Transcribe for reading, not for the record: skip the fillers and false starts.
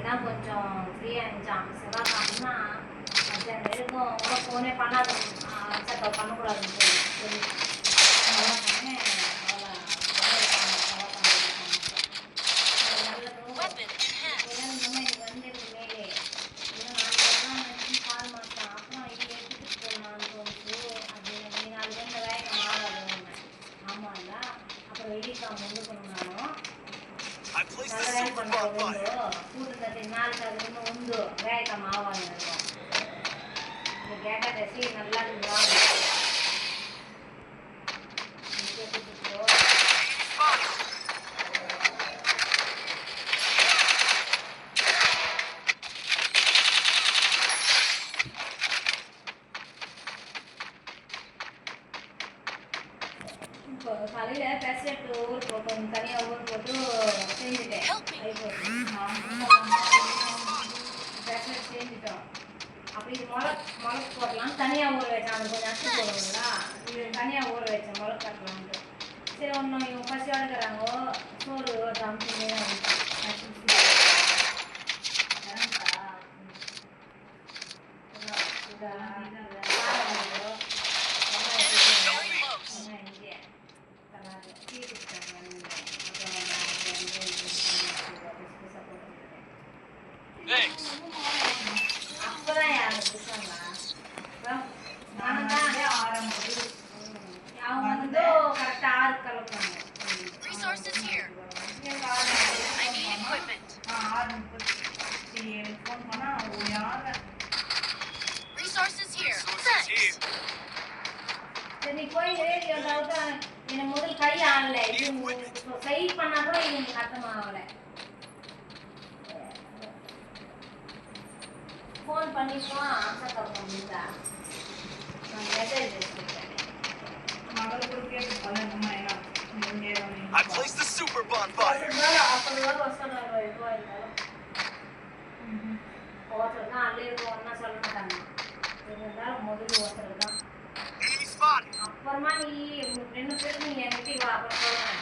தான் கொஞ்சம் ஃப்ரீயாக இருந்துச்சான். செவ்வாய்க்கிழமைனா மத்தியானம் வரைக்கும் கூட ஃபோனே பண்ணாது, வாட்ஸ்அப்பில் பண்ணக்கூடாதுன்னு சொல்லி செவ்வாய்க்கிழமை அவளை நல்லதும் இன்னும் வந்துருக்கு மேலே இன்னும் 4 நினச்சி கால் மாட்டேன். அப்புறம் இது எடுத்துகிட்டு போகலான்னு தோணுச்சு. அது நீ 4 பேர் வேலைக்கு மாறாது. ஆமாம் இல்லை, அப்புறம் வெடிக்காம முந்துக்கணும். நானும் நல்ல வேலை பண்ணுறோம். கூட்டுறது 4 அது இன்னும் உண்டு வேலைக்காம ஆவாங்க இருக்கும். நீ கேட்ட டெசி நல்லா இருந்தாங்க இப்போ காலையில் பேசிட்டு ஊர் போட்டு தனியாக ஊர் போட்டு செஞ்சுட்டேன். பேசிட்டு செஞ்சுட்டோம். அப்படி இது முளக்கு போடலாம் தனியாக ஊற வச்சேன். அது கொஞ்சம் அச்சு போடுங்களா, இது தனியாக ஊற வச்சேன் முளக்கு கட்டலான்ட்டு. சரி ஒன்றும் இவங்க பசியோடு இருக்கிறாங்கோ, சோறு தம்பிங்க அப்பதான் யாரு அவங்க வந்து கரெக்டா 6 கிளம்புனாங்க. சரி போய் ஏதாவது என்ன முதல் கை ஆடல, இது கை பண்ணா கூட இது அர்த்தமாகல. ஃபோன் பண்ணிப்போம் ஆசை முடிந்தா நான் மெசேஜ் வச்சுருக்கேன். மகளுக்கு கேட்டு பண்ணணுமா என்ன I placed the super bonfire. அப்போ வசனம் இதுவா இருந்தாலும் ஒருத்தர் தான் அல்ல ஒன்றா சொல்ல மாட்டாங்க. இருந்தாலும் முதல்ல ஒருத்தர் தான். அப்புறமா நீ 2 பேருக்கு நீ என்கிட்ட வா, அப்புறம் சொல்லுவேன்.